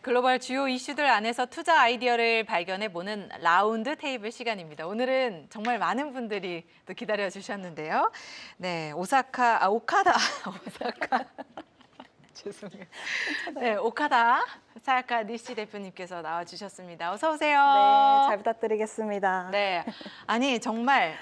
글로벌 주요 이슈들 안에서 투자 아이디어를 발견해보는 라운드 테이블 시간입니다. 오늘은 정말 많은 분들이 또 기다려 주셨는데요. 네, 오카다, 오사카. 죄송해요. 네, 오카다 사야카 니시 대표님께서 나와주셨습니다. 어서 오세요. 네, 잘 부탁드리겠습니다. 네, 아니 정말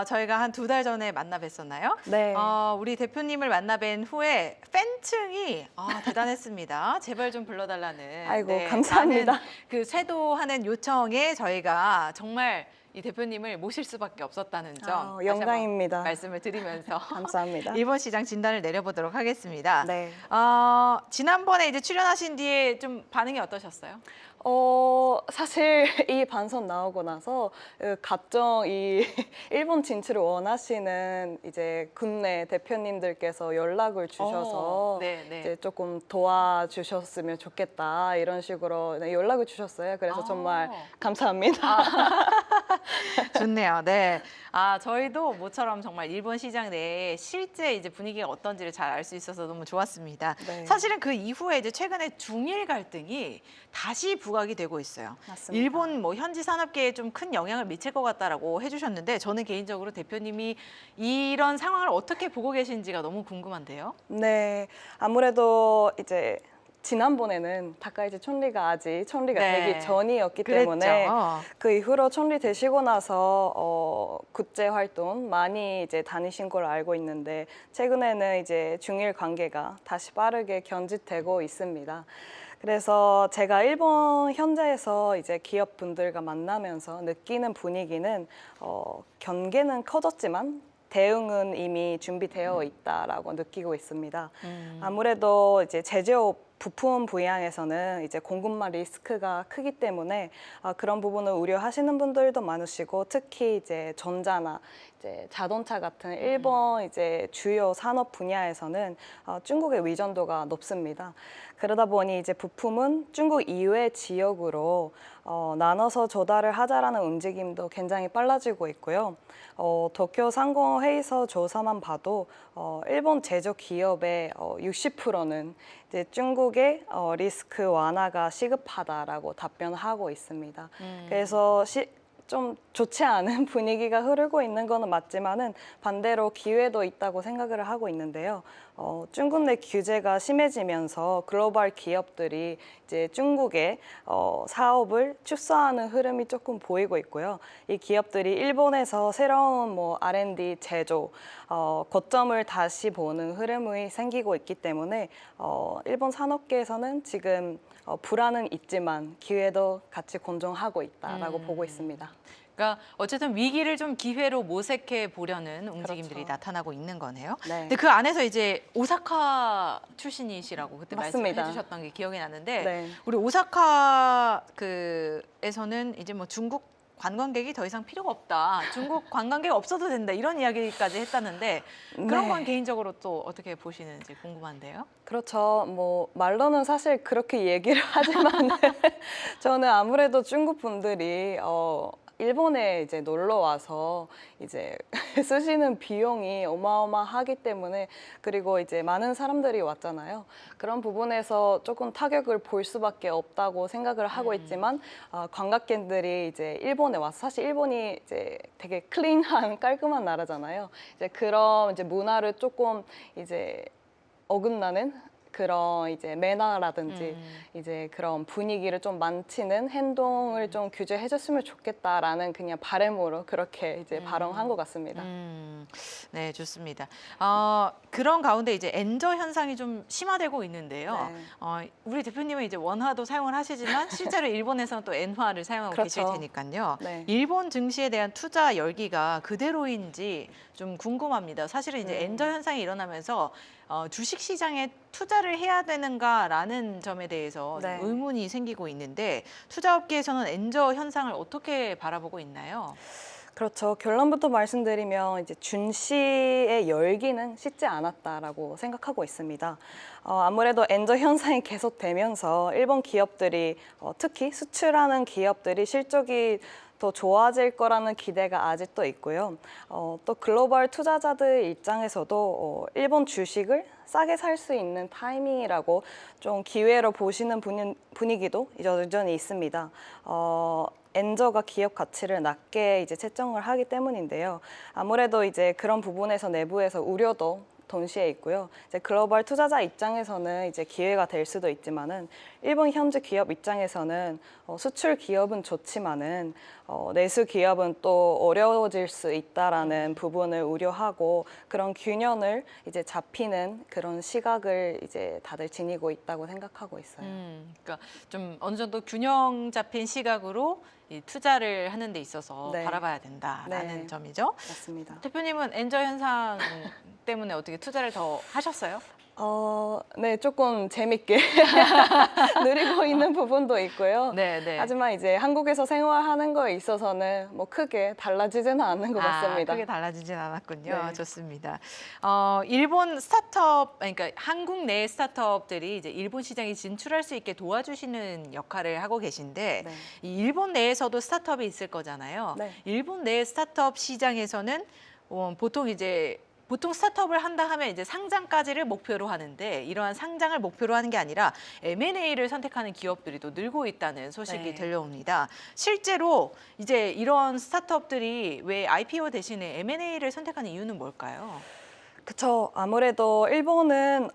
저희가 한 2달 전에 만나 뵀었나요? 네. 우리 대표님을 만나 뵌 후에 팬층이 대단했습니다. 제발 좀 불러달라는. 아이고, 감사합니다. 많은 그 쇄도하는 요청에 저희가 정말 이 대표님을 모실 수밖에 없었다는 점 영광입니다. 말씀을 드리면서 감사합니다. 일본 시장 진단을 내려보도록 하겠습니다. 네. 지난번에 이제 출연하신 뒤에 좀 반응이 어떠셨어요? 사실 이 반선 나오고 나서 각종 이 일본 진출을 원하시는 이제 국내 대표님들께서 연락을 주셔서 네, 네. 이제 조금 도와주셨으면 좋겠다 이런 식으로 연락을 주셨어요. 그래서 정말 감사합니다. 좋네요. 네. 저희도 모처럼 정말 일본 시장 내에 실제 이제 분위기가 어떤지를 잘 알 수 있어서 너무 좋았습니다. 네. 사실은 그 이후에 이제 최근에 중일 갈등이 다시 부각이 되고 있어요. 맞습니다. 일본 뭐 현지 산업계에 좀 큰 영향을 미칠 것 같다라고 해주셨는데 저는 개인적으로 대표님이 이런 상황을 어떻게 보고 계신지가 너무 궁금한데요. 네, 아무래도 이제 지난번에는 다카이치 총리가 아직 총리가 네. 되기 전이었기 때문에 그랬죠. 그 이후로 총리 되시고 나서 국제 활동 많이 이제 다니신 걸로 알고 있는데 최근에는 이제 중일 관계가 다시 빠르게 견직되고 있습니다. 그래서 제가 일본 현지에서 이제 기업 분들과 만나면서 느끼는 분위기는 경계는 커졌지만 대응은 이미 준비되어 있다라고 느끼고 있습니다. 아무래도 이제 제조업 부품 분야에서는 이제 공급망 리스크가 크기 때문에 그런 부분을 우려하시는 분들도 많으시고 특히 이제 전자나 이제 자동차 같은 일본 이제 주요 산업 분야에서는 중국의 의존도가 높습니다. 그러다 보니 이제 부품은 중국 이외 지역으로 나눠서 조달을 하자라는 움직임도 굉장히 빨라지고 있고요. 도쿄 상공회의서 조사만 봐도 일본 제조 기업의 60%는 이제 중국의 리스크 완화가 시급하다라고 답변하고 있습니다. 그래서 좀 좋지 않은 분위기가 흐르고 있는 거는 맞지만은 반대로 기회도 있다고 생각을 하고 있는데요. 중국 내 규제가 심해지면서 글로벌 기업들이 이제 중국의 사업을 축소하는 흐름이 조금 보이고 있고요. 이 기업들이 일본에서 새로운 뭐 R&D 제조 거점을 다시 보는 흐름이 생기고 있기 때문에 일본 산업계에서는 지금 불안은 있지만 기회도 같이 공존하고 있다라고 보고 있습니다. 그러니까 어쨌든 위기를 좀 기회로 모색해 보려는 움직임들이 그렇죠. 나타나고 있는 거네요. 네. 근데 그 안에서 이제 오사카 출신이시라고 그때 맞습니다. 말씀해 주셨던 게 기억이 나는데 네. 우리 오사카 그에서는 이제 뭐 중국 관광객이 더 이상 필요가 없다. 중국 관광객 없어도 된다. 이런 이야기까지 했다는데 그런 건 개인적으로 또 어떻게 보시는지 궁금한데요. 그렇죠. 뭐 말로는 사실 그렇게 얘기를 하지만 저는 아무래도 중국 분들이 일본에 이제 놀러 와서 이제 쓰시는 비용이 어마어마하기 때문에 그리고 이제 많은 사람들이 왔잖아요. 그런 부분에서 조금 타격을 볼 수밖에 없다고 생각을 하고 있지만 관광객들이 이제 일본에 와서 사실 일본이 이제 되게 클린한 깔끔한 나라잖아요. 이제 그런 이제 문화를 조금 이제 어긋나는 그런 이제 매너라든지 이제 그런 분위기를 좀 망치는 행동을 좀 규제해줬으면 좋겠다라는 그냥 바람으로 그렇게 이제 발언한 것 같습니다. 네, 좋습니다. 그런 가운데 이제 엔저 현상이 좀 심화되고 있는데요. 네. 우리 대표님은 이제 원화도 사용을 하시지만 실제로 일본에서는 또 엔화를 사용하고 그렇죠. 계실 테니까요. 네. 일본 증시에 대한 투자 열기가 그대로인지 좀 궁금합니다. 사실은 이제 엔저 현상이 일어나면서 주식 시장에 투자를 해야 되는가라는 점에 대해서 네. 의문이 생기고 있는데 투자업계에서는 엔저 현상을 어떻게 바라보고 있나요? 그렇죠. 결론부터 말씀드리면 이제 준 씨의 열기는 식지 않았다라고 생각하고 있습니다. 아무래도 엔저 현상이 계속되면서 일본 기업들이 특히 수출하는 기업들이 실적이 더 좋아질 거라는 기대가 아직도 있고요. 또 글로벌 투자자들 입장에서도 일본 주식을 싸게 살 수 있는 타이밍이라고 좀 기회로 보시는 분위기도 여전히 있습니다. 엔저가 기업 가치를 낮게 이제 채정을 하기 때문인데요. 아무래도 이제 그런 부분에서 내부에서 우려도 동시에 있고요. 이제 글로벌 투자자 입장에서는 이제 기회가 될 수도 있지만은 일본 현지 기업 입장에서는 수출 기업은 좋지만은 내수 기업은 또 어려워질 수 있다라는 부분을 우려하고 그런 균형을 이제 잡히는 그런 시각을 이제 다들 지니고 있다고 생각하고 있어요. 그러니까 좀 어느 정도 균형 잡힌 시각으로 이 투자를 하는 데 있어서 네. 바라봐야 된다라는 네. 점이죠. 맞습니다. 대표님은 엔저 현상 때문에 어떻게 투자를 더 하셨어요? 네, 조금 재밌게 누리고 있는 부분도 있고요. 네, 네. 하지만 이제 한국에서 생활하는 거에 있어서는 뭐 크게 달라지지는 않는 것 같습니다. 크게 달라지진 않았군요. 네. 좋습니다. 일본 스타트업, 그러니까 한국 내 스타트업들이 이제 일본 시장에 진출할 수 있게 도와주시는 역할을 하고 계신데 네. 이 일본 내에서도 스타트업이 있을 거잖아요. 네. 일본 내 스타트업 시장에서는 보통 스타트업을 한다 하면 이제 상장까지를 목표로 하는데 이러한 상장을 목표로 하는 게 아니라 M&A를 선택하는 기업들이 또 늘고 있다는 소식이 네. 들려옵니다. 실제로 이제 이런 스타트업들이 왜 IPO 대신에 M&A를 선택하는 이유는 뭘까요? 그쵸. 아무래도 일본은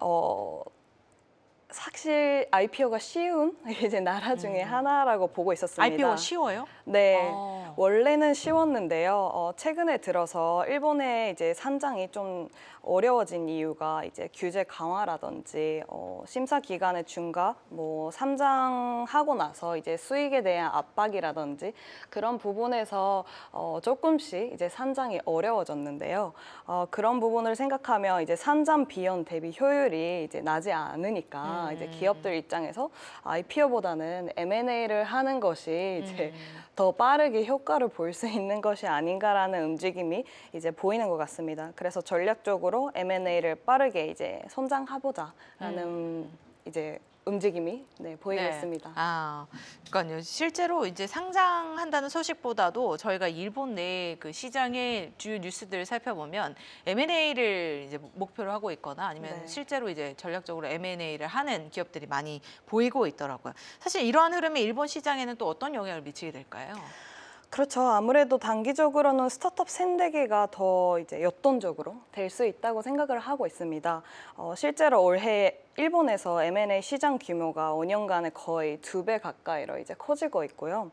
사실 IPO가 쉬운 이제 나라 중에 하나라고 보고 있었습니다. IPO가 쉬워요? 네, 어. 원래는 쉬웠는데요. 최근에 들어서 일본의 이제 산장이 좀 어려워진 이유가 이제 규제 강화라든지 심사 기간의 중과 뭐 삼장하고 나서 이제 수익에 대한 압박이라든지 그런 부분에서 조금씩 이제 산장이 어려워졌는데요. 그런 부분을 생각하면 이제 산장 비용 대비 효율이 이제 나지 않으니까 이제 기업들 입장에서 IPO보다는 M&A를 하는 것이 이제 더 빠르게 효과를 볼 수 있는 것이 아닌가라는 움직임이 이제 보이는 것 같습니다. 그래서 전략적으로 M&A를 빠르게 이제 선장해보자라는 이제 움직임이 보이고 네. 있습니다. 그러니까요. 실제로 이제 상장한다는 소식보다도 저희가 일본 내 그 시장의 주요 뉴스들을 살펴보면 M&A를 이제 목표로 하고 있거나 아니면 네. 실제로 이제 전략적으로 M&A를 하는 기업들이 많이 보이고 있더라고요. 사실 이러한 흐름이 일본 시장에는 또 어떤 영향을 미치게 될까요? 그렇죠. 아무래도 단기적으로는 스타트업 생태계가 더 이제 역동적으로 될 수 있다고 생각을 하고 있습니다. 실제로 올해 일본에서 M&A 시장 규모가 5년간에 거의 2배 가까이로 이제 커지고 있고요.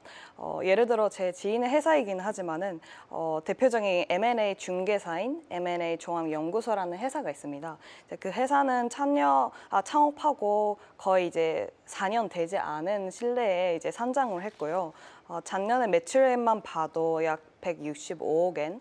예를 들어 제 지인의 회사이긴 하지만은 대표적인 M&A 중개사인 M&A 종합연구소라는 회사가 있습니다. 이제 그 회사는 창업하고 거의 이제 4년 되지 않은 실내에 이제 상장을 했고요. 작년에 매출액만 봐도 약 165억엔,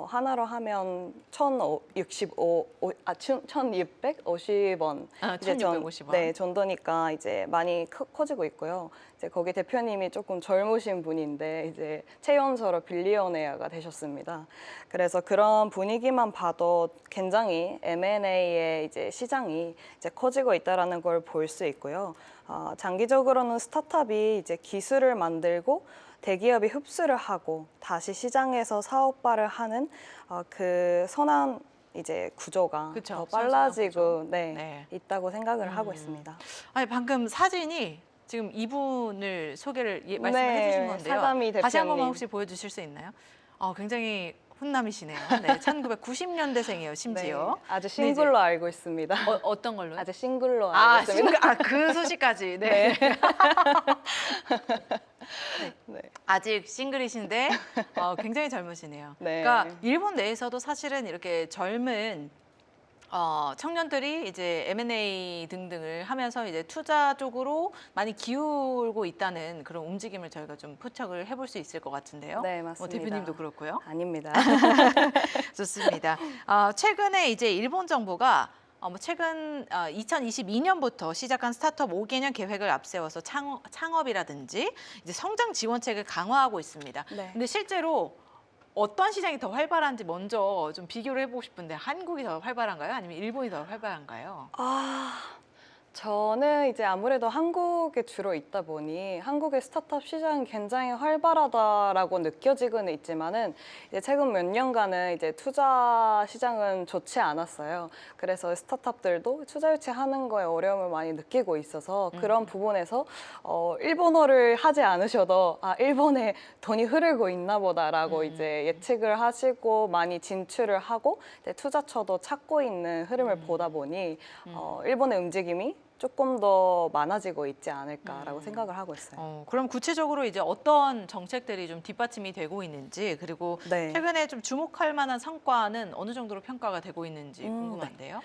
하나로 하면 1,650원 이제 1,650원. 네, 정도니까 이제 많이 커지고 있고요. 이제 거기 대표님이 조금 젊으신 분인데 이제 최연소로 빌리어네어가 되셨습니다. 그래서 그런 분위기만 봐도 굉장히 M&A의 이제 시장이 이제 커지고 있다라는 걸 볼 수 있고요. 장기적으로는 스타트업이 이제 기술을 만들고 대기업이 흡수를 하고 다시 시장에서 사업화를 하는 그 선한 이제 구조가 그쵸, 더 선순환 빨라지고 구조. 네. 있다고 생각을 하고 있습니다. 아니 방금 사진이 지금 이분을 소개를 말씀해 주신 건데요. 사가미 다시 한 번만 대표님. 혹시 보여주실 수 있나요? 굉장히 훈남이시네요. 네, 1990년대생이에요, 심지어. 네, 아주 싱글로 알고 있습니다. 어떤 걸로요? 아주 싱글로 알고 있습니다. 그 소식까지. 네. 네. 아직 싱글이신데 굉장히 젊으시네요. 네. 그러니까 일본 내에서도 사실은 이렇게 젊은 청년들이 이제 M&A 등등을 하면서 이제 투자 쪽으로 많이 기울고 있다는 그런 움직임을 저희가 좀 포착을 해볼 수 있을 것 같은데요. 네, 맞습니다. 대표님도 그렇고요. 아닙니다. 좋습니다. 최근에 이제 일본 정부가 최근 2022년부터 시작한 스타트업 5개년 계획을 앞세워서 창업이라든지 이제 성장 지원책을 강화하고 있습니다. 네. 근데 실제로 어떤 시장이 더 활발한지 먼저 좀 비교를 해보고 싶은데 한국이 더 활발한가요? 아니면 일본이 더 활발한가요? 저는 이제 아무래도 한국에 주로 있다 보니 한국의 스타트업 시장이 굉장히 활발하다라고 느껴지고는 있지만은 이제 최근 몇 년간은 이제 투자 시장은 좋지 않았어요. 그래서 스타트업들도 투자 유치하는 거에 어려움을 많이 느끼고 있어서 그런 부분에서 일본어를 하지 않으셔도 일본에 돈이 흐르고 있나 보다라고 이제 예측을 하시고 많이 진출을 하고 이제 투자처도 찾고 있는 흐름을 보다 보니 일본의 움직임이 조금 더 많아지고 있지 않을까라고 생각을 하고 있어요. 그럼 구체적으로 이제 어떤 정책들이 좀 뒷받침이 되고 있는지 그리고 네. 최근에 좀 주목할 만한 성과는 어느 정도로 평가가 되고 있는지 궁금한데요.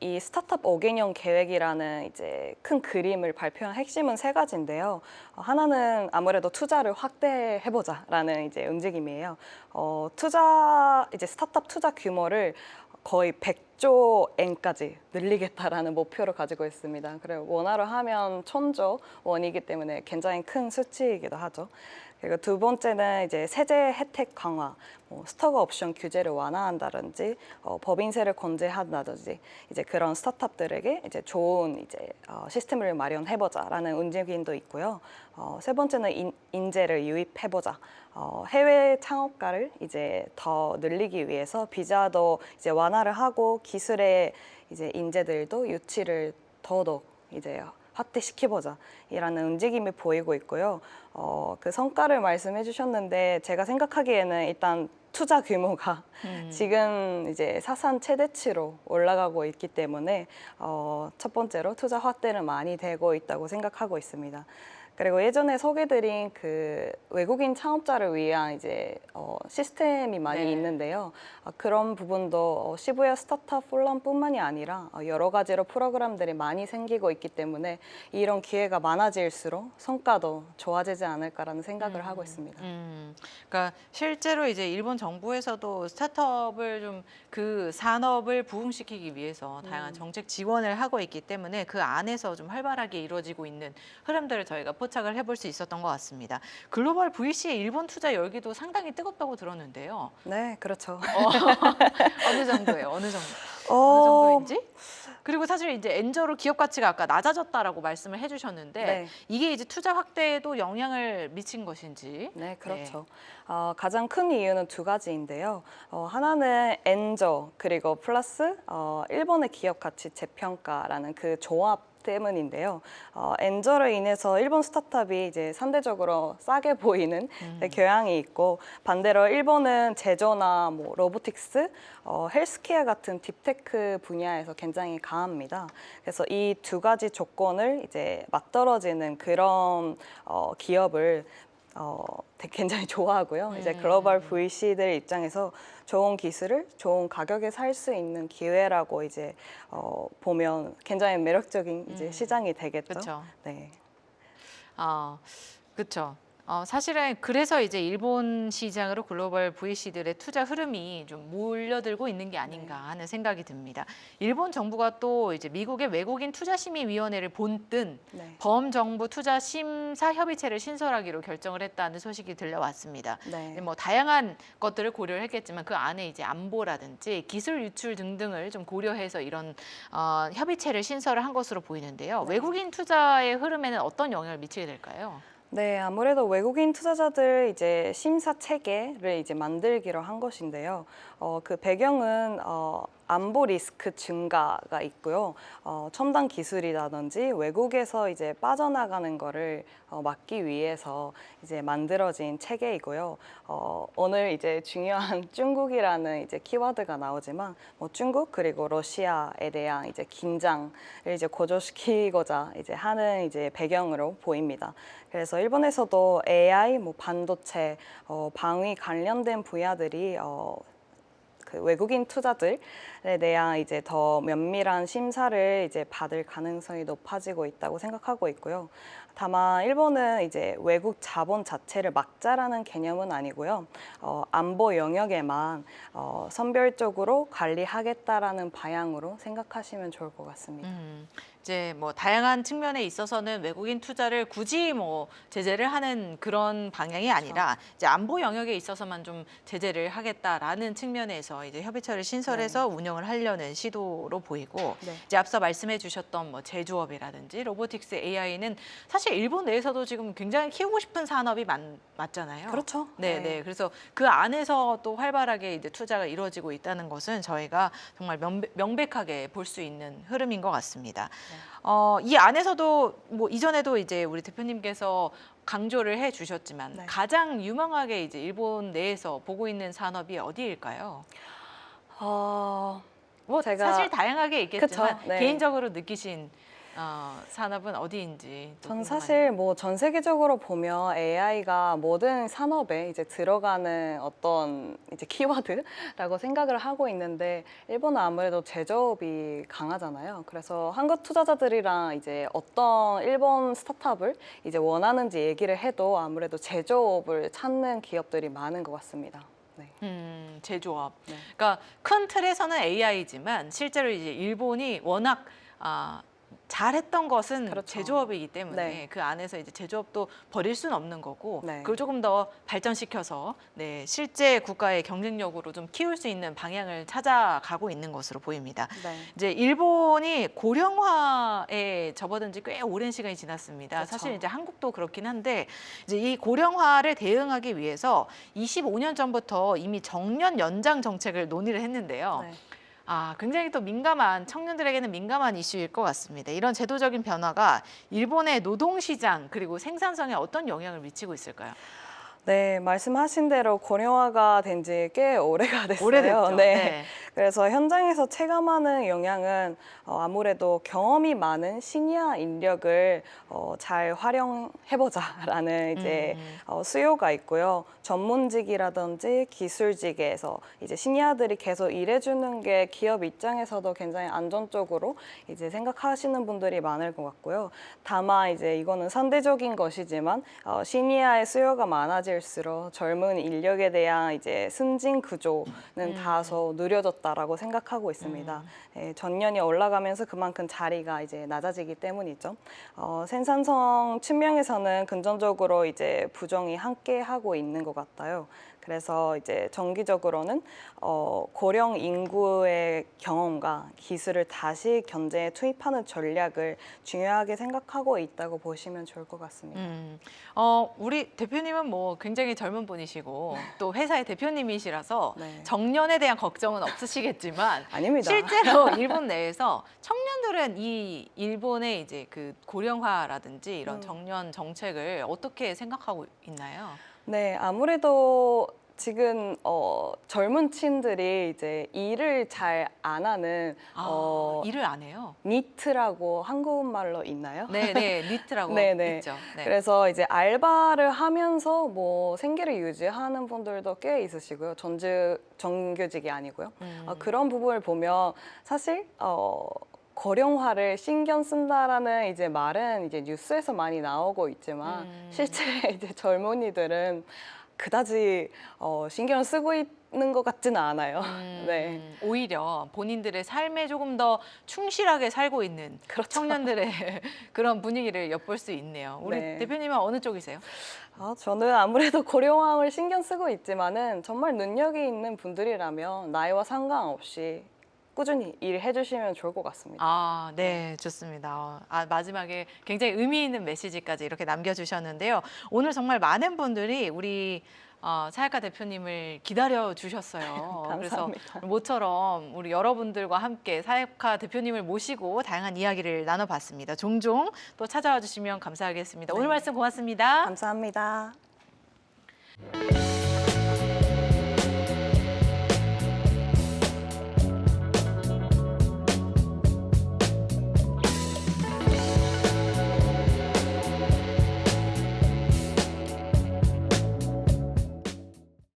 이 스타트업 5개년 계획이라는 이제 큰 그림을 발표한 핵심은 세 가지인데요. 하나는 아무래도 투자를 확대해보자라는 이제 움직임이에요. 이제 스타트업 투자 규모를 거의 100조 엔까지 늘리겠다라는 목표를 가지고 있습니다. 그리고 원화로 하면 1000조 원이기 때문에 굉장히 큰 수치이기도 하죠. 그리고 두 번째는 이제 세제 혜택 강화, 스톡 옵션 규제를 완화한다든지 법인세를 건재한다든지 이제 그런 스타트업들에게 이제 좋은 이제 시스템을 마련해보자라는 움직임도 있고요. 세 번째는 인재를 유입해보자. 해외 창업가를 이제 더 늘리기 위해서 비자도 이제 완화를 하고 기술의 이제 인재들도 유치를 더더욱 이제 확대시켜보자 이라는 움직임이 보이고 있고요. 그 성과를 말씀해 주셨는데 제가 생각하기에는 일단 투자 규모가 지금 이제 사상 최대치로 올라가고 있기 때문에 첫 번째로 투자 확대는 많이 되고 있다고 생각하고 있습니다. 그리고 예전에 소개드린 그 외국인 창업자를 위한 이제 시스템이 많이 네. 있는데요. 그런 부분도 시부야 스타트업 포럼뿐만이 아니라 여러 가지로 프로그램들이 많이 생기고 있기 때문에 이런 기회가 많아질수록 성과도 좋아지지 않을까라는 생각을 하고 있습니다. 그러니까 실제로 이제 일본 정부에서도 스타트업을 좀 그 산업을 부흥시키기 위해서 다양한 정책 지원을 하고 있기 때문에 그 안에서 좀 활발하게 이루어지고 있는 흐름들을 저희가 포착을 해볼 수 있었던 것 같습니다. 글로벌 VC의 일본 투자 열기도 상당히 뜨겁다고 들었는데요. 네, 그렇죠. 어느 정도예요? 어느 정도? 어느 어, 정도인지? 그리고 사실 이제 엔저로 기업 가치가 아까 낮아졌다라고 말씀을 해주셨는데 네. 이게 이제 투자 확대에도 영향을 미친 것인지? 네, 그렇죠. 가장 큰 이유는 두 가지인데요. 하나는 엔저 그리고 플러스 일본의 기업 가치 재평가라는 그 조합 때문인데요. 엔저로 인해서 일본 스타트업이 이제 상대적으로 싸게 보이는 경향이 있고 반대로 일본은 제조나 뭐 로보틱스, 헬스케어 같은 딥테크 분야에서 굉장히 강합니다. 그래서 이 두 가지 조건을 이제 맞떨어지는 그런 기업을 굉장히 좋아하고요. 이제 글로벌 VC들 입장에서 좋은 기술을 좋은 가격에 살 수 있는 기회라고 이제 보면 굉장히 매력적인 이제 시장이 되겠죠. 그쵸. 네. 그렇죠. 사실은 그래서 이제 일본 시장으로 글로벌 VC들의 투자 흐름이 좀 몰려들고 있는 게 아닌가 하는 생각이 듭니다. 일본 정부가 또 이제 미국의 외국인 투자심의위원회를 본뜬 네. 범정부 투자 심사 협의체를 신설하기로 결정을 했다는 소식이 들려왔습니다. 네. 뭐 다양한 것들을 고려를 했겠지만 그 안에 이제 안보라든지 기술 유출 등등을 좀 고려해서 이런 협의체를 신설을 한 것으로 보이는데요. 외국인 투자의 흐름에는 어떤 영향을 미치게 될까요? 네, 아무래도 외국인 투자자들 이제 심사 체계를 이제 만들기로 한 것인데요. 그 배경은 안보 리스크 증가가 있고요. 첨단 기술이라든지 외국에서 이제 빠져나가는 거를 막기 위해서 이제 만들어진 체계이고요. 오늘 이제 중요한 중국이라는 이제 키워드가 나오지만 중국 그리고 러시아에 대한 이제 긴장을 이제 고조시키고자 이제 하는 이제 배경으로 보입니다. 그래서 일본에서도 AI, 반도체, 방위 관련된 분야들이 그 외국인 투자들에 대한 이제 더 면밀한 심사를 이제 받을 가능성이 높아지고 있다고 생각하고 있고요. 다만 일본은 이제 외국 자본 자체를 막자라는 개념은 아니고요. 안보 영역에만 선별적으로 관리하겠다라는 방향으로 생각하시면 좋을 것 같습니다. 이제 뭐 다양한 측면에 있어서는 외국인 투자를 굳이 뭐 제재를 하는 그런 방향이 아니라 이제 안보 영역에 있어서만 좀 제재를 하겠다라는 측면에서 이제 협의체를 신설해서 운영을 하려는 시도로 보이고 네. 이제 앞서 말씀해 주셨던 뭐 제조업이라든지 로보틱스 AI는 사실 일본 내에서도 지금 굉장히 키우고 싶은 산업이 맞잖아요. 그렇죠. 네, 네. 그래서 그 안에서 또 활발하게 이제 투자가 이루어지고 있다는 것은 저희가 정말 명백하게 볼 수 있는 흐름인 것 같습니다. 이 안에서도 뭐 이전에도 이제 우리 대표님께서 강조를 해 주셨지만 네. 가장 유망하게 이제 일본 내에서 보고 있는 산업이 어디일까요? 뭐 제가- 사실 다양하게 있겠지만 그쵸, 네. 개인적으로 느끼신 산업은 어디인지 또 전 궁금하네요. 사실 뭐 전 세계적으로 보면 AI가 모든 산업에 이제 들어가는 어떤 이제 키워드라고 생각을 하고 있는데 일본은 아무래도 제조업이 강하잖아요. 그래서 한국 투자자들이랑 이제 어떤 일본 스타트업을 이제 원하는지 얘기를 해도 아무래도 제조업을 찾는 기업들이 많은 것 같습니다. 네. 제조업. 네. 그러니까 큰 틀에서는 AI지만 실제로 이제 일본이 워낙 잘했던 것은 그렇죠. 제조업이기 때문에 네. 그 안에서 이제 제조업도 버릴 수는 없는 거고 네. 그걸 조금 더 발전시켜서 네, 실제 국가의 경쟁력으로 좀 키울 수 있는 방향을 찾아가고 있는 것으로 보입니다. 네. 이제 일본이 고령화에 접어든 지 꽤 오랜 시간이 지났습니다. 그렇죠. 사실 이제 한국도 그렇긴 한데 이제 이 고령화를 대응하기 위해서 25년 전부터 이미 정년 연장 정책을 논의를 했는데요. 네. 굉장히 또 청년들에게는 민감한 이슈일 것 같습니다. 이런 제도적인 변화가 일본의 노동시장 그리고 생산성에 어떤 영향을 미치고 있을까요? 네, 말씀하신 대로 고령화가 된 지 꽤 오래가 됐어요. 오래됐죠. 네. 네. 그래서 현장에서 체감하는 영향은 아무래도 경험이 많은 시니어 인력을 잘 활용해보자라는 이제 수요가 있고요. 전문직이라든지 기술직에서 이제 시니어들이 계속 일해주는 게 기업 입장에서도 굉장히 안전적으로 이제 생각하시는 분들이 많을 것 같고요. 다만 이제 이거는 상대적인 것이지만 시니어의 수요가 많아질수록 젊은 인력에 대한 이제 승진 구조는 다소 느려졌다라고 생각하고 있습니다. 예, 전년이 올라가면서 그만큼 자리가 이제 낮아지기 때문이죠. 생산성 측면에서는 금전적으로 이제 부정이 함께 하고 있는 것 같아요. 그래서 이제 정기적으로는 고령 인구의 경험과 기술을 다시 경제에 투입하는 전략을 중요하게 생각하고 있다고 보시면 좋을 것 같습니다. 우리 대표님은 뭐 굉장히 젊은 분이시고 또 회사의 대표님이시라서 네. 정년에 대한 걱정은 없으시겠지만 아닙니다. 실제로 일본 내에서 청년들은 이 일본의 이제 그 고령화라든지 이런 정년 정책을 어떻게 생각하고 있나요? 네, 아무래도 지금 젊은 층들이 이제 일을 잘 안 하는 일을 안 해요. 니트라고 한국말로 있나요? 네, 네, 니트라고 네네. 있죠. 네. 그래서 이제 알바를 하면서 뭐 생계를 유지하는 분들도 꽤 있으시고요. 정규직이 아니고요. 그런 부분을 보면 사실 고령화를 신경 쓴다라는 이제 말은 이제 뉴스에서 많이 나오고 있지만 실제 이제 젊은이들은 그다지 신경 쓰고 있는 것 같지는 않아요. 네. 오히려 본인들의 삶에 조금 더 충실하게 살고 있는 그렇죠. 청년들의 그런 분위기를 엿볼 수 있네요. 우리 네. 대표님은 어느 쪽이세요? 저는 아무래도 고령화를 신경 쓰고 있지만은 정말 능력이 있는 분들이라면 나이와 상관없이 꾸준히 일해 주시면 좋을 것 같습니다. 네, 좋습니다. 마지막에 굉장히 의미 있는 메시지까지 이렇게 남겨주셨는데요. 오늘 정말 많은 분들이 우리 차약가 대표님을 기다려 주셨어요. 그래서 감사합니다. 모처럼 우리 여러분들과 함께 차약가 대표님을 모시고 다양한 이야기를 나눠봤습니다. 종종 또 찾아와 주시면 감사하겠습니다. 오늘 말씀 고맙습니다. 감사합니다.